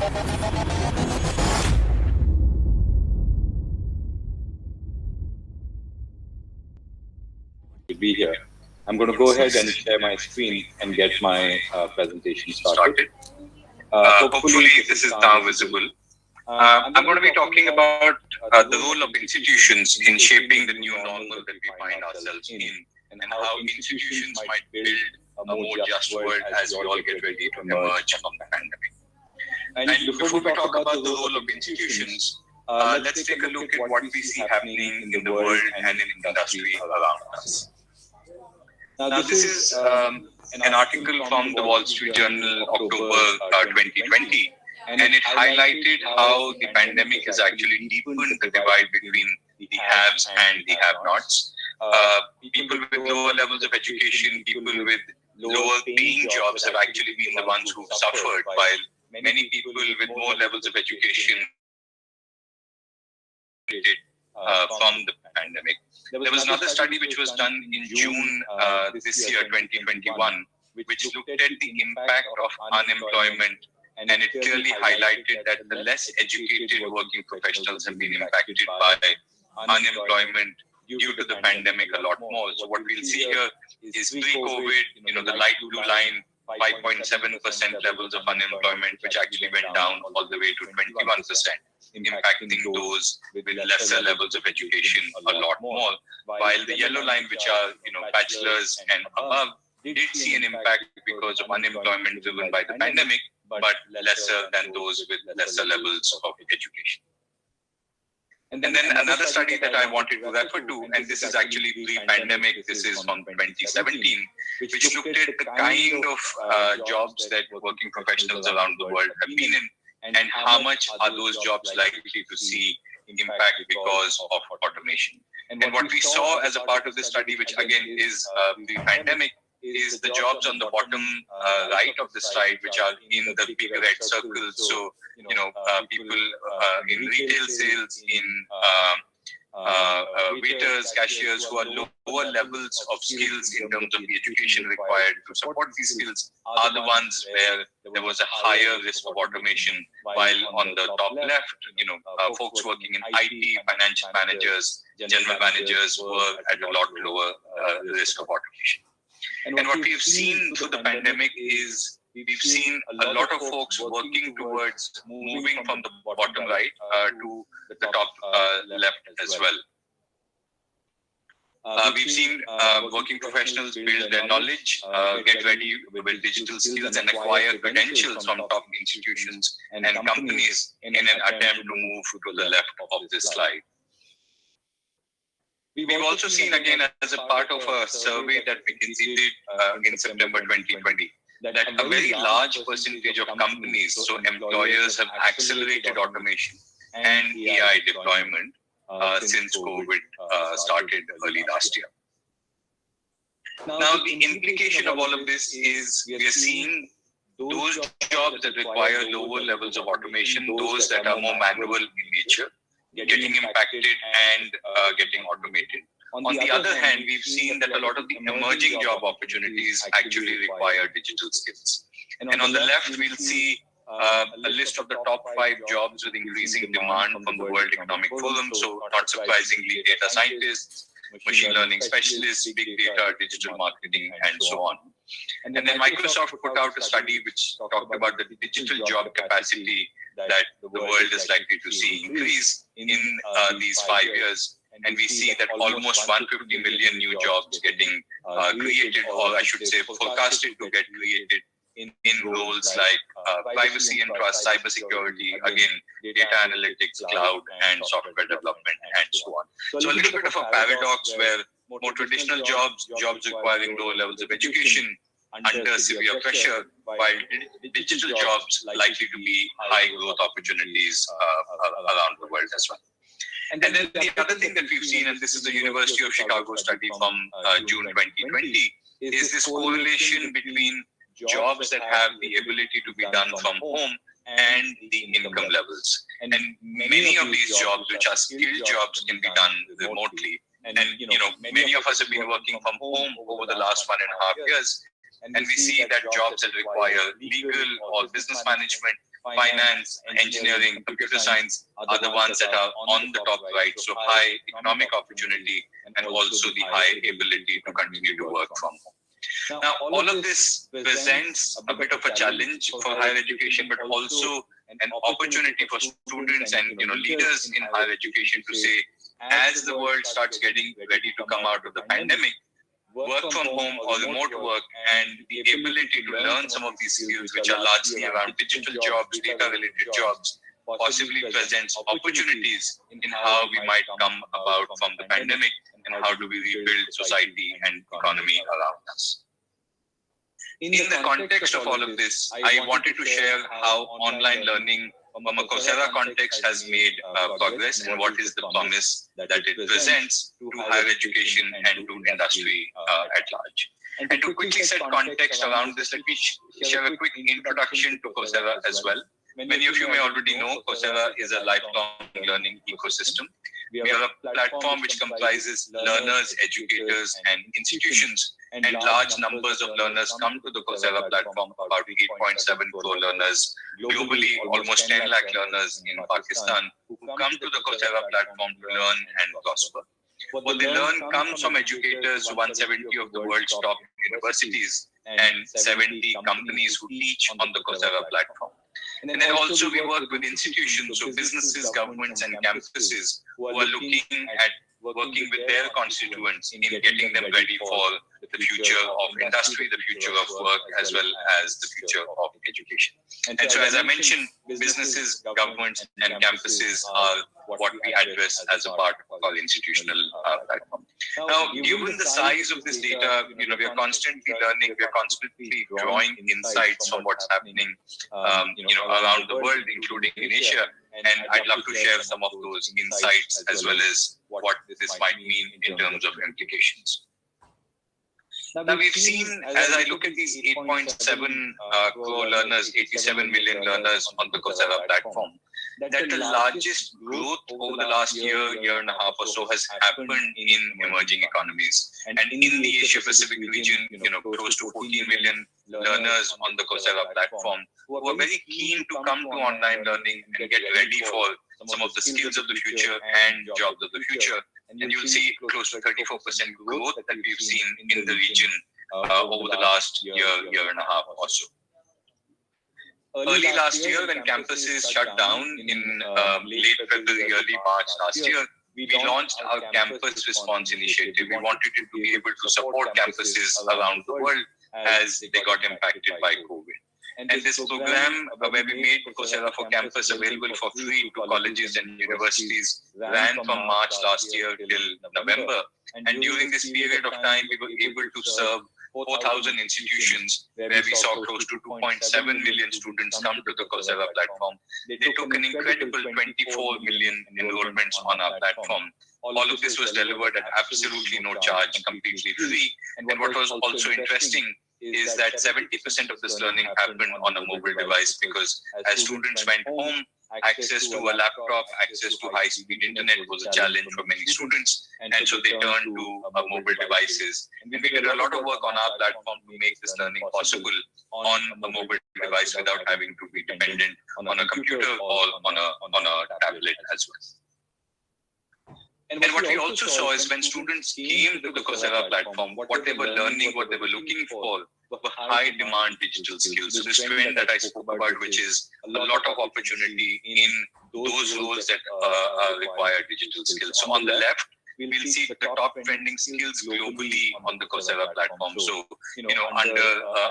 To be here. I'm going to go ahead and share my screen and get my presentation started. Hopefully this is now visible. I'm going to be talking about the role of institutions in shaping the new normal that we find ourselves in, and how institutions might build a more just world as we all get ready to emerge from the pandemic. And before we talk about the role of institutions, let's take a look at what we see happening in the world and in industry around us. Now, this is an article from the Wall Street Journal, October 2020, and it highlighted how the pandemic has actually deepened the divide between the haves and the have-nots. People with lower levels of education, people with lower paying jobs have actually been the ones who've suffered, while many people with more levels of education from the pandemic. There was another study which was done in June this year, 2021, which looked at the impact of unemployment, and it clearly highlighted that the less educated working professionals have been impacted by unemployment due to the pandemic a lot more. So what we'll see here is pre-COVID, the light blue line, 5.7% levels of unemployment, which actually went down all the way to 21%, impacting those with lesser levels of education a lot more. While the yellow line, which are bachelors and above, did see an impact because of unemployment driven by the pandemic, but lesser than those with lesser levels of education. And then another study that I wanted to refer to, and this is actually pre-pandemic, this is from 2017, which looked at the kind of jobs that working professionals around the world have been in, and how much are those jobs likely to see impact because of automation. And what we saw as a part of this study, which again is pre-pandemic, is the jobs on the bottom right of the slide, which are in the big red circles. So, people in retail sales, in waiters, cashiers, who are lower levels of skills in terms of the education required to support these skills, are the ones where there was a higher risk of automation. While on the top left, folks working in IT, financial managers, general managers were at a lot lower risk of automation. And what we've seen through the pandemic is we've seen a lot of folks working towards moving from the bottom right to the top left as well. We've seen working professionals build their knowledge, get ready with digital skills, and acquire credentials from top institutions and companies in an attempt to move to the left of this slide. We've also seen, again, as a part of a survey that McKinsey did in September 2020, that a very large percentage of companies, so employers, have accelerated automation and AI deployment since COVID started early last year. Now, the implication of all of this is we are seeing those jobs that require lower levels of automation, those that are more manual in nature, getting impacted and getting automated. On the other hand, we've seen that a lot of the emerging job opportunities actually require digital skills. And on the left, we'll see a list of the top 5 jobs with increasing demand from the World Economic Forum. So not surprisingly, data scientists, machine learning specialists, big data, digital marketing, and so on. And then Microsoft put out a study which talked about the digital job capacity that the world is likely to see increase in these 5 years. And we see that almost 150 million new jobs getting created, or I should say forecasted to get created in roles like privacy and trust, cybersecurity, again, data analytics, cloud, and software development, and so on. So a little bit of a paradox where more traditional jobs requiring lower levels of education, under severe pressure, while digital jobs likely to be high growth opportunities around the world as well. And then the other thing that we've seen, and this is the University of Chicago study from June 2020, is this correlation between jobs that have the ability to be done from home and the income levels. And many of these jobs, which are skilled jobs, can be done remotely. And many of us have been working from home over the last 1.5 years. And we see that jobs that require legal or business management, finance, engineering, computer science are the ones that are on the top right. So high economic opportunity and also the high ability to continue to work from home. Now, all of this presents a bit of a challenge for higher education, but also an opportunity for students and leaders in higher education to say, as the world starts getting ready to come out of the pandemic, work from home or remote work and the ability to learn some of these skills, which are largely around digital jobs, data-related jobs, possibly presents opportunities in how we might come about from the pandemic and how do we rebuild society and economy around us. In the context of all of this, I wanted to share how online learning from a Coursera context has made progress and what is the promise that it presents to higher education and to industry at large. And to quickly set context around this, let me share a quick introduction to Coursera as well. Many of you may already know Coursera is a lifelong learning ecosystem. We are a platform which comprises learners, educators, and institutions, and large numbers of learners come to the Coursera platform, about 8.7 crore learners globally, almost 10 lakh learners in Pakistan who come to the Coursera platform to learn and prosper. What they learn comes from educators, 170 of the world's top universities, and 70 companies who teach on the Coursera platform. And then also we work with institutions, so businesses, governments, and campuses who are looking at working with their constituents in getting them ready for the future of industry, the future of work, as well as the future of education. And so, as I mentioned, businesses, governments, and campuses are what we address as a part of our institutional platform. Now, given the size of this data, we are constantly learning, we are constantly drawing insights from what's happening, around the world, including in Asia. And I'd love to share some of those insights as well as what this might mean in terms of implications. Now, we've seen, as I look at these 8.7 crore learners, 87 million learners on the Coursera platform, that the largest growth over the last year and a half or so has happened in emerging economies. And in the Asia-Pacific region, close to 14 million learners on the Coursera platform who are very keen to come to online learning and get ready for some of the skills of the future and jobs of the future. And you'll see close to 34% growth that we've seen in the region over the last year and a half or so. Early last year, when campuses shut down in late February, early March last year, we launched our campus response initiative. We wanted to be able to support campuses around the world as they got impacted by COVID. And this program, where we made Coursera for Campus available for free to colleges and universities, ran from March last year till November. And during this period of time, we were able to serve 4,000 institutions, where we saw close to 2.7 million students come to the Coursera platform. They took an incredible 24 million enrollments on our platform. All of this was delivered at absolutely no charge, completely free. And what was also interesting is that 70% of this learning happened on a mobile device, because as students went home, access to a laptop, access to high-speed internet was a challenge for many students, and so they turned to mobile devices. And we did a lot of work on our platform to make this learning possible on a mobile device without having to be dependent on a computer or on a tablet as well. And what we also saw is when students came to the Coursera platform, what they were learning, what they were looking for were high demand digital skills. So this trend that I spoke about, which is a lot of opportunity in those roles that require digital skills. So on the left, we'll see the top trending skills globally on the Coursera platform. So, under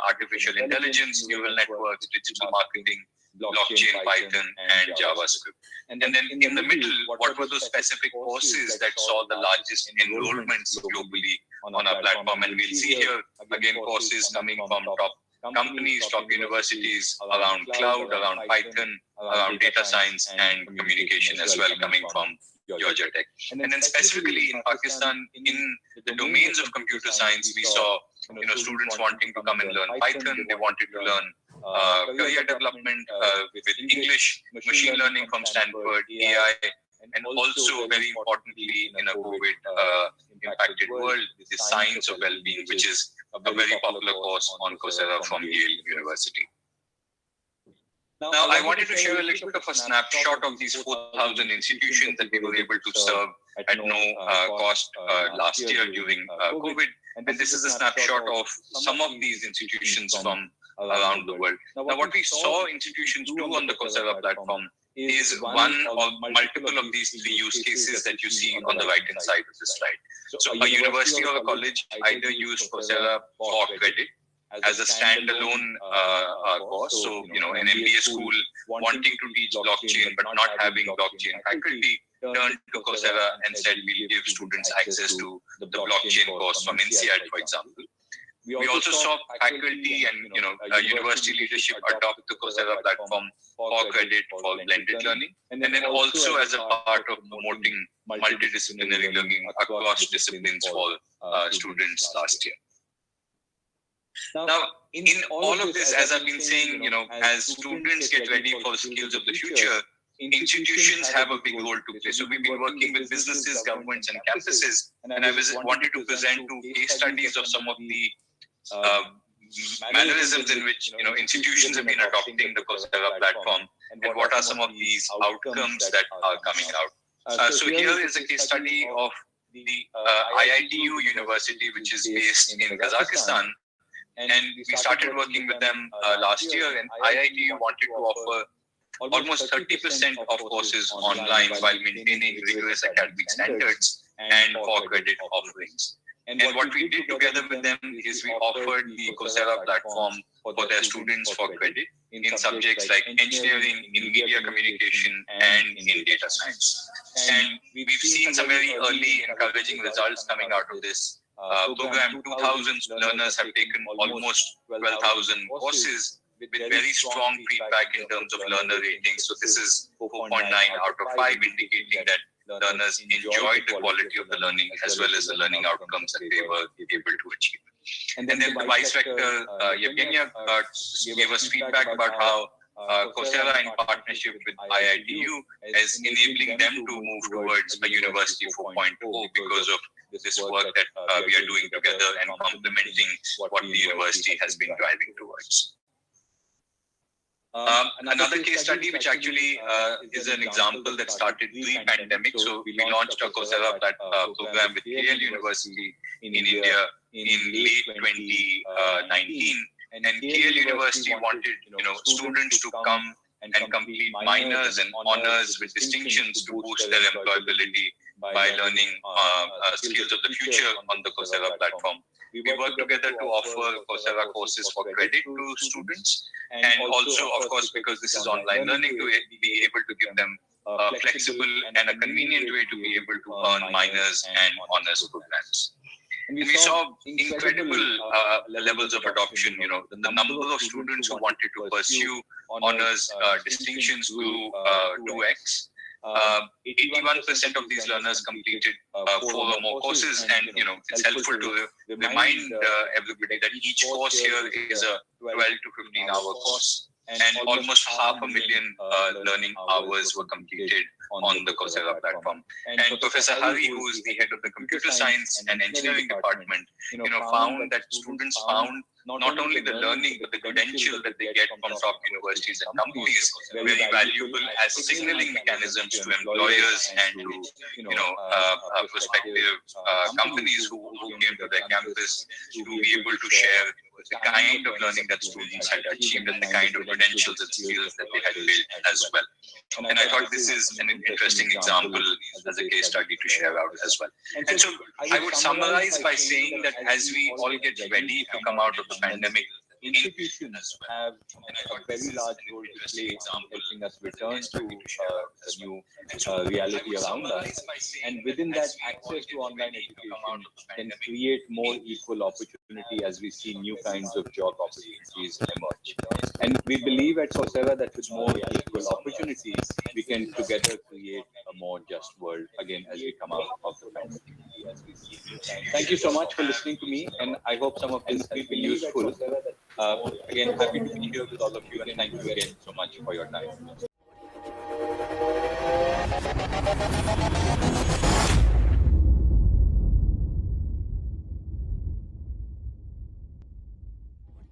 artificial intelligence, neural networks, digital marketing, blockchain, Python, and JavaScript. And then in the middle, what were those specific courses that saw the largest enrollments globally on our platform? And we'll see here, again, courses coming from top companies, top universities around cloud, around Python, around data science, and communication as well, coming from Georgia Tech. And then specifically in Pakistan, in the domains of computer science, we saw students wanting to come and learn Python. They wanted to learn career development with English, machine learning from Stanford, AI, and also very importantly in a COVID impacted world, the science of well-being, which is a very popular course on Coursera from Yale University. Now, I wanted to share a little bit of a snapshot of these 4,000 institutions that we were able to serve at no cost last year during COVID. And this is a snapshot of some of these institutions from around the world. Now, what we saw institutions do on the Coursera platform is one or multiple of these three use cases that you see on the right-hand side of this slide. So a university or a college either use Coursera for credit as a standalone course. So, an MBA school wanting to teach blockchain but not having blockchain faculty turned to Coursera and said we'll give students access to the blockchain course from INSEAD, for example. We also saw faculty and university leadership adopt the Coursera platform for credit for blended learning, and then also as a part of promoting multidisciplinary learning across disciplines for students last year. Now, in all of this, as I've been saying, as students get ready for the skills of the future, institutions have a big role to play. So we've been working with businesses, governments, and campuses, and I wanted to present two case studies of some of the mannerisms in which institutions have been adopting the Coursera platform, and what are some of these outcomes that are coming out. So here is a case study of the IITU University, which is based in Kazakhstan. And we started working with them last year, and IITU wanted to offer almost 30% of courses online while maintaining rigorous academic standards and for credit offerings. And what we did together with them is we offered the Coursera platform for their students for credit in subjects like engineering, in media communication, and in data science. And we've seen some very early encouraging results coming out of this program. 2,000 learners have taken almost 12,000 courses with very strong feedback in terms of learner ratings. So this is 4.9 out of 5, indicating that learners enjoyed the quality of the learning as well as the learning outcomes that they were able to achieve. And then the vice rector, Yevgenia, gave us feedback about how Coursera, in partnership with IITU, is enabling them to move towards a University 4.0 because of this work that we are doing together and complementing what the university has been driving towards. Another case study, which actually is an example that started pre-pandemic. So we launched a Coursera program with KL University in India in late 2019. And KL University wanted students to come and complete minors and honors with distinctions to boost their employability by learning skills of the future on the Coursera platform. We work together to offer Coursera courses for credit to students, and also, of course, because this is online learning, to be able to give them a flexible and a convenient way to be able to earn minors and honors programs. And we saw incredible levels of adoption. The number of students who wanted to pursue honors distinctions grew 2x. 81% of these learners completed 4 or more courses, and it's helpful to remind everybody that each course here is a 12 to 15 hour course, and almost 500,000 learning hours were completed on the Coursera platform. And Professor Hari, who is the head of the computer science and engineering department, found that students found not only the learning but the credential that they get from top universities and companies very valuable as signaling mechanisms to employers and to prospective companies who came to their campus to be able to share the kind of learning that students had achieved and the kind of credentials and skills that they had built as well. And I thought this is an interesting example as a case study to share out as well. And so I would summarize by saying that as we all get ready to come out of the pandemic, institutions have a very large role to play in helping us return to the new reality around us. And within that, access to online education can create more equal opportunity as we see new kinds of job opportunities emerge. And we believe at Coursera that with more equal opportunities, we can together create a more just world again as we come out of the pandemic. Thank you so much for listening to me, and I hope some of this has been useful. Again, happy to be here with all of you, and thank you again so much for your time.